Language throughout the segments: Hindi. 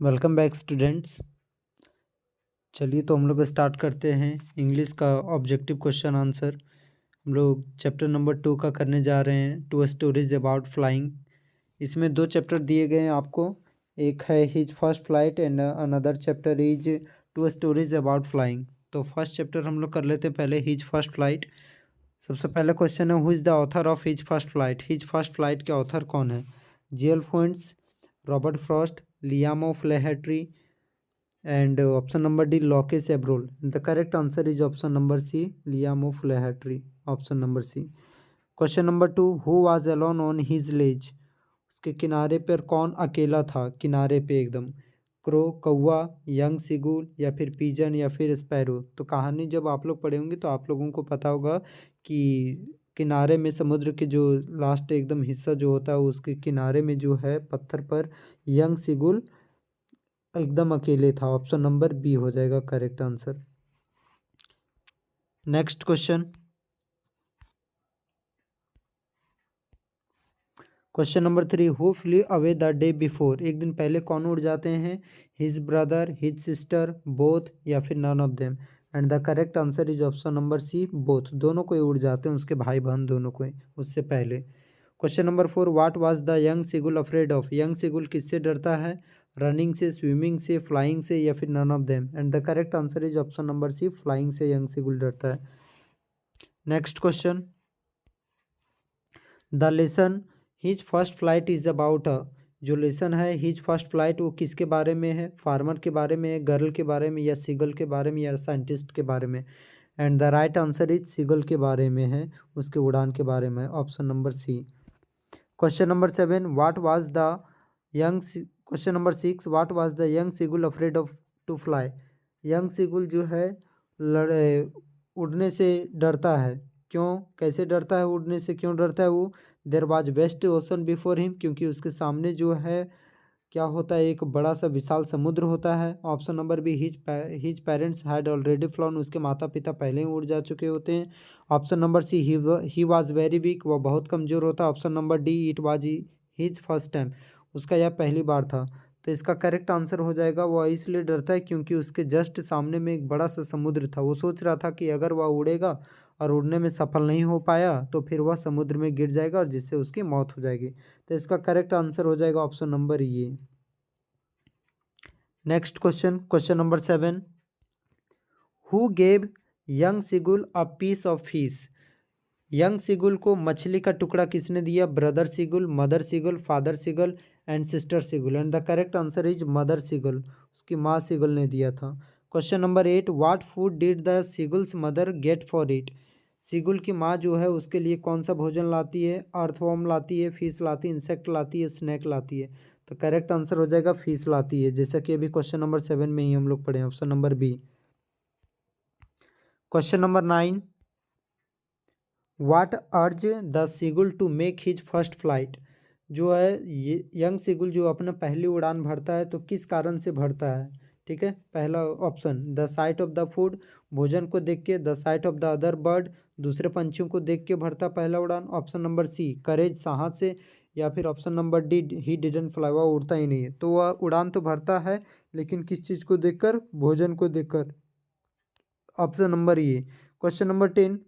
Welcome back students. चलिए तो हम लोग स्टार्ट करते हैं इंग्लिश का ऑब्जेक्टिव क्वेश्चन आंसर। हम लोग चैप्टर नंबर 2 का करने जा रहे हैं, 2 स्टोरीज अबाउट फ्लाइंग। इसमें 2 चैप्टर दिए गए हैं आपको, एक है his first flight and another chapter is 2 stories about flying. तो फर्स्ट चैप्टर हम लोग कर लेते हैं पहले, हिज फर्स्ट फ्लाइट। सबसे पहला क्वेश्चन है, who is the author of his first flight. His first flight के ऑथर कौन है? जीएल फ्वेंट्स, Robert Frost, Liam O'Flaherty and option number D, Locke Sebrol. The correct answer is option number C, Liam of Lahatry. Option number C. Question number 2, who was alone on his ledge? उसके किनारे पर कौन अकेला था? किनारे पे एकदम, क्रो, कौवा, यंग सिगुल या फिर पीजन या फिर स्पैरो। तो कहानी जब आप लोग पढ़े होंगे तो आप लोगों को पता होगा कि किनारे में समुद्र के जो लास्ट एकदम हिस्सा जो होता है उसके किनारे में जो है पत्थर पर यंग सिगुल एकदम अकेले था। ऑप्शन नंबर बी हो जाएगा correct answer. Next question, question number 3, who flew away the day before. एक दिन पहले कौन उड़ जाते हैं? His brother, his sister, both या फिर none of them. And the correct answer is option number C, both. दोनों को उड़ जाते हैं, उसके भाई बहन दोनों को उससे पहले। Question number 4, what was the young seagull afraid of. Young seagull किससे डरता है? रनिंग से, स्विमिंग से, फ्लाइंग से या फिर none of them. And the correct answer is option number C, flying से यंग सिगुल डरता है। Next question, the lesson his first flight is about a. जो लेसन है हिज फर्स्ट फ्लाइट वो किसके बारे में है? फार्मर के बारे में, गर्ल के बारे में या सीगल के बारे में या साइंटिस्ट के बारे में। And the right answer is seagull के बारे में है, उसके उड़ान के बारे में, option number C. Question number 7, what was the young. Question number 6, what was the young seagull afraid of to fly. Young seagull जो है लड़े उड़ने से डरता है, क्यों? कैसे डरता है? उड़ने से क्यों डरता है वो? There was vast ocean before him, क्योंकि उसके सामने जो है क्या होता है, एक बड़ा सा विशाल समुद्र होता है। Option number B, his parents had already flown, उसके माता पिता पहले ही उड़ जा चुके होते हैं। Option number C, he was very weak, वह बहुत कमज़ोर होता है। Option number D, it was his first time, उसका यह पहली बार था। तो इसका करेक्ट आंसर हो जाएगा, वह इसलिए डरता है क्योंकि उसके जस्ट सामने में एक बड़ा सा समुद्र था। वो सोच रहा था कि अगर वह उड़ेगा और उड़ने में सफल नहीं हो पाया तो फिर वह समुद्र में गिर जाएगा और जिससे उसकी मौत हो जाएगी। तो इसका करेक्ट आंसर हो जाएगा ऑप्शन नंबर ये। Next question, question number 7, who gave young seagull a piece of fish. Young seagull को मछली का टुकड़ा किसने दिया? Brother seagull, mother seagull, father seagull and sister seagull. And the correct answer is mother seagull, उसकी माँ सिगुल ने दिया था। Question number 8, what food did the seagull's mother get for it. Seagull की माँ जो है उसके लिए कौन सा भोजन लाती है? अर्थवॉर्म लाती है, फिश लाती है, इंसेक्ट लाती है, स्नैक लाती है। तो करेक्ट आंसर हो जाएगा फिश लाती है, जैसा कि अभी क्वेश्चन नंबर 7 में ही हम लोग पढ़े, option number B. Question number 9, what urged the seagull to make his first flight. जो है ये यंग सिगुल जो अपना पहली उड़ान भरता है तो किस कारण से भरता है? ठीक है, पहला option the site of the food, भोजन को देख के। The site of the other bird, दूसरे पंछियों को देख के भरता पहला उड़ान। ऑप्शन नंबर सी, करेज, साहस से। या फिर option number D, he didn't fly, वह उड़ता ही नहीं है। तो वह उड़ान तो भरता है लेकिन किस चीज़ को देखकर? भोजन को देखकर, ऑप्शन नंबर ये। Question number 10,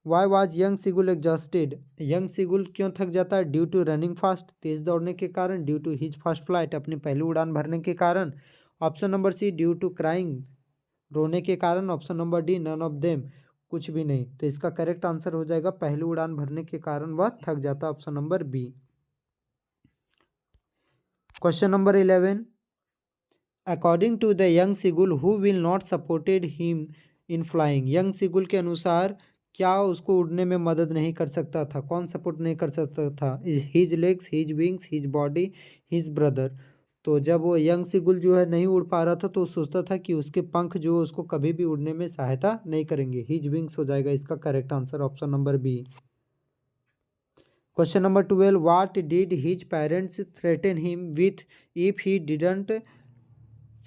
why was young seagull exhausted. Young seagull क्यों थक जाता है? ड्यू टू रनिंग फास्ट, तेज दौड़ने के कारण। Due to his first flight, अपनी पहली उड़ान भरने के कारण। Option number C, due to crying, रोने के कारण। Option number D, none of them, कुछ भी नहीं। तो इसका करेक्ट आंसर हो जाएगा पहली उड़ान भरने के कारण वह थक जाता, option number B. Question number 11, according to the young seagull who will not supported him in flying. Young seagull के अनुसार क्या उसको उड़ने में मदद नहीं कर सकता था? कौन सपोर्ट नहीं कर सकता था? His legs, his wings, his body, his brother. तो जब वो यंग सिगुल जो है नहीं उड़ पा रहा था तो सोचता था कि उसके पंख जो उसको कभी भी उड़ने में सहायता नहीं करेंगे। हिज विंग्स हो जाएगा इसका correct answer, option number B. Question number 12, what did his parents threaten him with if he didn't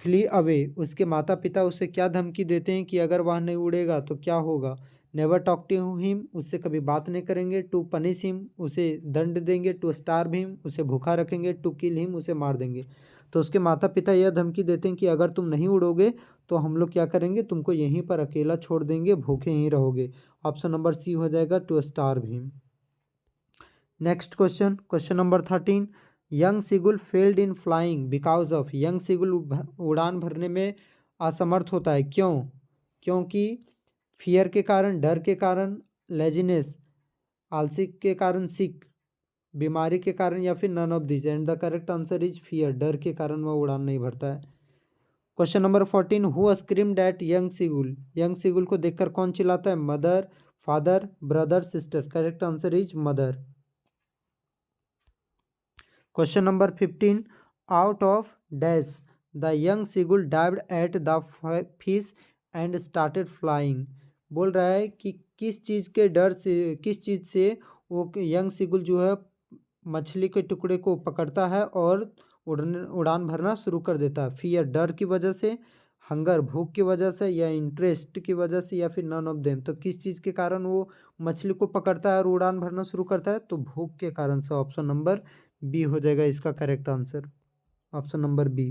flee away. उसके माता पिता उसे क्या धमकी देते हैं कि अगर वह नहीं उड़ेगा तो क्या होगा? नेवर टॉक टू हिम, उससे कभी बात नहीं करेंगे। टू पनिश हिम, उसे दंड देंगे। टू स्टार्व हिम, उसे भूखा रखेंगे। टू किल हिम, उसे मार देंगे। तो उसके माता पिता यह धमकी देते हैं कि अगर तुम नहीं उड़ोगे तो हम लोग क्या करेंगे, तुमको यहीं पर अकेला छोड़ देंगे, भूखे ही रहोगे। ऑप्शन नंबर सी हो जाएगा, to starve him. Next question, question number 13, young seagull failed in flying because of. Young seagull उड़ान भरने में असमर्थ होता है, क्यों? क्योंकि फियर के कारण, डर के कारण, लेजीनेस आलसी के कारण, सिक बीमारी के कारण, या फिर none of this. And the correct answer is fear, डर के कारण वह उड़ान नहीं भरता है। Question number 14, who screamed at young seagull. Young seagull को देखकर कौन चिल्लाता है? Mother, father, brother, sister. Correct answer is mother. Question number 15, out of dash the young seagull dived at the fish and started flying. बोल रहा है कि किस चीज़ के डर से, किस चीज़ से वो यंग सीगुल जो है मछली के टुकड़े को पकड़ता है और उड़ान भरना शुरू कर देता है? फियर, डर की वजह से, हंगर, भूख की वजह से, या इंटरेस्ट की वजह से, या फिर नन ऑफ देम। तो किस चीज़ के कारण वो मछली को पकड़ता है और उड़ान भरना शुरू करता है? तो भूख के कारण से। ऑप्शन नंबर बी हो जाएगा इसका correct answer. Option number B,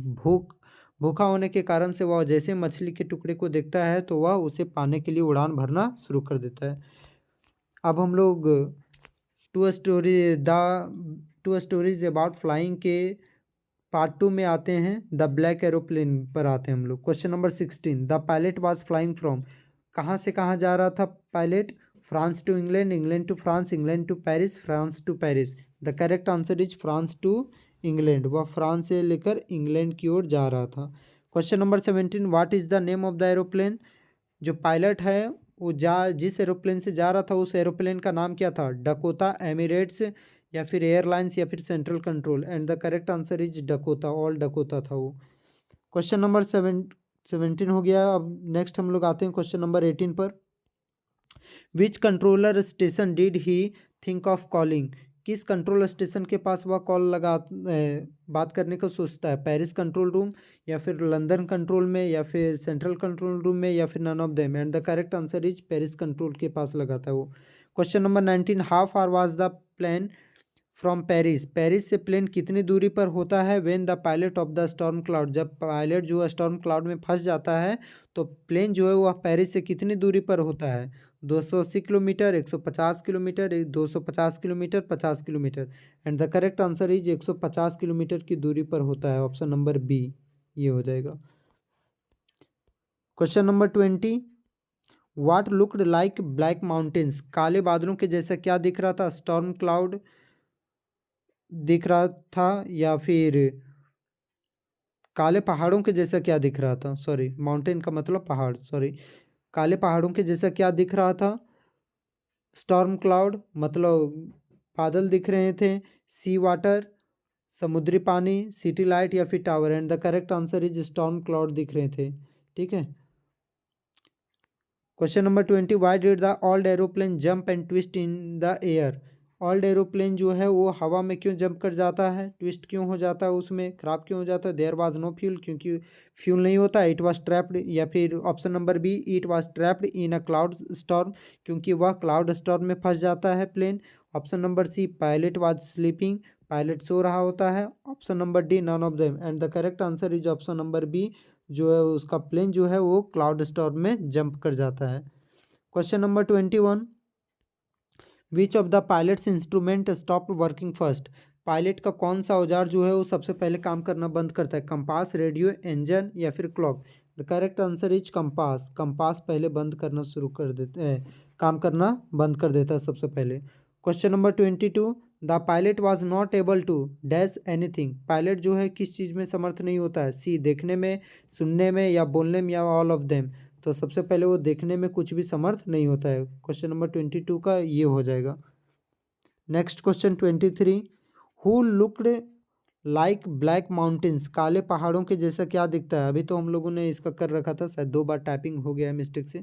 भूखा होने के कारण से वह जैसे मछली के टुकड़े को देखता है तो वह उसे पाने के लिए उड़ान भरना शुरू कर देता है। अब हम लोग टू स्टोरीज अबाउट फ्लाइंग के पार्ट 2 में आते हैं, द ब्लैक एरोप्लेन पर आते हैं हम लोग। Question number 16, the pilot was flying from. कहाँ से कहाँ जा रहा था pilot? France to England, England to France, England to Paris, France to Paris. The correct answer is France to England. वह फ्रांस से लेकर इंग्लैंड की ओर जा रहा था। Question number 17, what is the name of the aeroplane. जो पायलट है वो जिस एरोप्लेन से जा रहा था उस एरोप्लेन का नाम क्या था? डकोटा, एमिरेट्स, या फिर एयरलाइंस, या फिर central control. And the correct answer is Dakota, all Dakota था वो। क्वेश्चन नंबर 17 हो गया। अब नेक्स्ट हम लोग आते हैं क्वेश्चन नंबर 18 पर। Which controller station did he think of calling. किस कंट्रोल स्टेशन के पास वह बात करने को सोचता है? पेरिस कंट्रोल रूम, या फिर लंदन कंट्रोल में, या फिर सेंट्रल कंट्रोल रूम में, या फिर none of them. And the correct answer is Paris control के पास लगाता है वो। Question number 19, how far was the plane from Paris. Paris से प्लेन कितनी दूरी पर होता है? When the pilot of the storm cloud. जब पायलट जो है स्टॉर्म क्लाउड में फंस जाता है तो प्लेन जो है वह पेरिस से कितनी दूरी पर होता है? 280 kilometre, 150 kilometre, 250 kilometre, 50 kilometre. And the correct answer is 150 kilometre की दूरी पर होता है। ऑप्शन नंबर बी ये हो जाएगा। Question number 20, what looked like black mountains. काले बादलों के जैसा क्या दिख रहा था? स्टॉर्म क्लाउड दिख रहा था, या फिर काले पहाड़ों के जैसा क्या दिख रहा था? सॉरी, माउंटेन का मतलब पहाड़, सॉरी। काले पहाड़ों के जैसा क्या दिख रहा था? स्टॉर्म क्लाउड मतलब बादल दिख रहे थे, सी वाटर समुद्री पानी, सिटी लाइट, या फिर tower. And the correct answer is storm cloud दिख रहे थे। ठीक है। Question number 20, why did the old aeroplane jump and twist in the air. Old aeroplane जो है वो हवा में क्यों जंप कर जाता है, ट्विस्ट क्यों हो जाता है, उसमें खराब क्यों हो जाता है? देयर वाज नो फ्यूल, क्योंकि फ्यूल नहीं होता। इट वाज ट्रैप्ड, या फिर option number B, it was trapped in a cloud storm, क्योंकि वह क्लाउड स्टॉर्म में फंस जाता है plane. Option number C, pilot was sleeping, pilot सो रहा होता है। Option number D, none of them. And the correct answer is option number B, जो है उसका प्लेन जो है वो क्लाउड स्टॉर्म में जंप कर जाता है। Question number 21, which of the pilots instrument stop working first. Pilot का कौन सा औजार जो है वो सबसे पहले काम करना बंद करता है? कंपास, रेडियो, इंजन, या फिर clock. The correct answer is compass. Compass पहले बंद करना शुरू कर देते हैं, काम करना बंद कर देता है सबसे पहले। Question number 22, the pilot was not able to dash anything. Pilot जो है किस चीज़ में समर्थ नहीं होता है? सी, देखने में, सुनने में, या बोलने में, या ऑल ऑफ देम। तो सबसे पहले वो देखने में कुछ भी समर्थ नहीं होता है। क्वेश्चन नंबर 22 का ये हो जाएगा। Next question 23, who looked like black mountains. काले पहाड़ों के जैसा क्या दिखता है? अभी तो हम लोगों ने इसका कर रखा था, शायद 2 बार टाइपिंग हो गया है मिस्टेक से।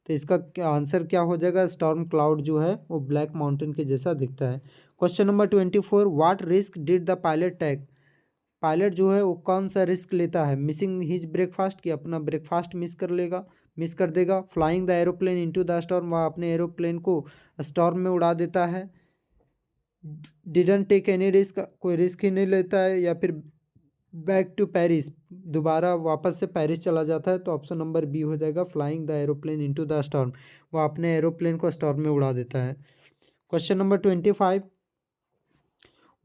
तो इसका आंसर क्या हो जाएगा? स्टॉर्म क्लाउड जो है वो ब्लैक माउंटेन के जैसा दिखता है। Question number 24, what risk did the pilot take. Pilot जो है वो कौन सा रिस्क लेता है? मिसिंग हिज ब्रेकफास्ट, कि अपना ब्रेकफास्ट मिस कर देगा। Flying the aeroplane into the storm, वह अपने एरोप्लेन को स्टॉर्म में उड़ा देता है। डिडंट टेक एनी रिस्क, कोई रिस्क ही नहीं लेता है। या फिर बैक टू पेरिस, दोबारा वापस से पेरिस चला जाता है, तो ऑप्शन नंबर बी हो जाएगा flying the aeroplane into the storm, वो अपने एरोप्लेन को स्टॉर्म में उड़ा देता है। Question number 25,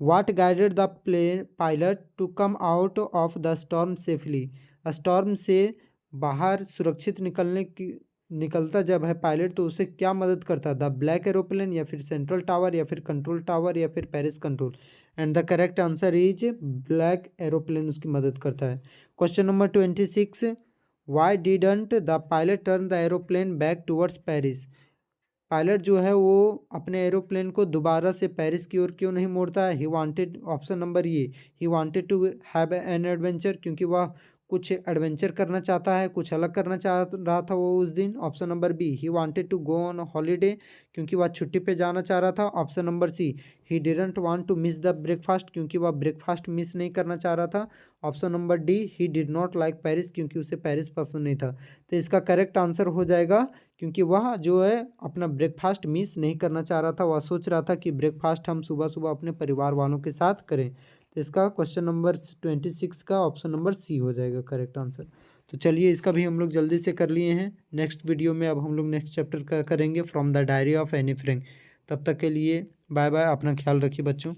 what guided the plane pilot to come out of the storm safely, storm से बाहर सुरक्षित निकलता जब है पायलट तो उसे क्या मदद करता है, द ब्लैक एरोप्लेन या फिर सेंट्रल टावर या फिर कंट्रोल टावर या फिर Paris control, and the correct answer is black aeroplane उसकी मदद करता है। Question number 26, Y didn't the pilot turn the aeroplane back towards Paris, pilot जो है वो अपने एरोप्लेन को दोबारा से पेरिस की ओर क्यों नहीं मोड़ता है, he wanted, option number A, he wanted to have an adventure, क्योंकि वह कुछ एडवेंचर करना चाहता है, कुछ अलग करना चाह रहा था वो उस दिन, option number B, he wanted to go on holiday, क्योंकि वह छुट्टी पे जाना चाह रहा था, option number C, he didn't want to miss the breakfast, क्योंकि वह ब्रेकफास्ट मिस नहीं करना चाह रहा था, option number D, he did not like Paris, क्योंकि उसे पेरिस पसंद नहीं था। तो इसका करेक्ट आंसर हो जाएगा, क्योंकि वह जो है अपना ब्रेकफास्ट मिस नहीं करना चाह रहा था, वह सोच रहा था कि ब्रेकफास्ट हम सुबह सुबह अपने परिवार वालों के साथ करें। तो इसका क्वेश्चन नंबर 26 का ऑप्शन नंबर सी हो जाएगा करेक्ट आंसर। तो चलिए इसका भी हम लोग जल्दी से कर लिए हैं। नेक्स्ट वीडियो में अब हम लोग नेक्स्ट चैप्टर का करेंगे from the diary of Anne Frank. तब तक के लिए बाय बाय, अपना ख्याल रखिए बच्चों।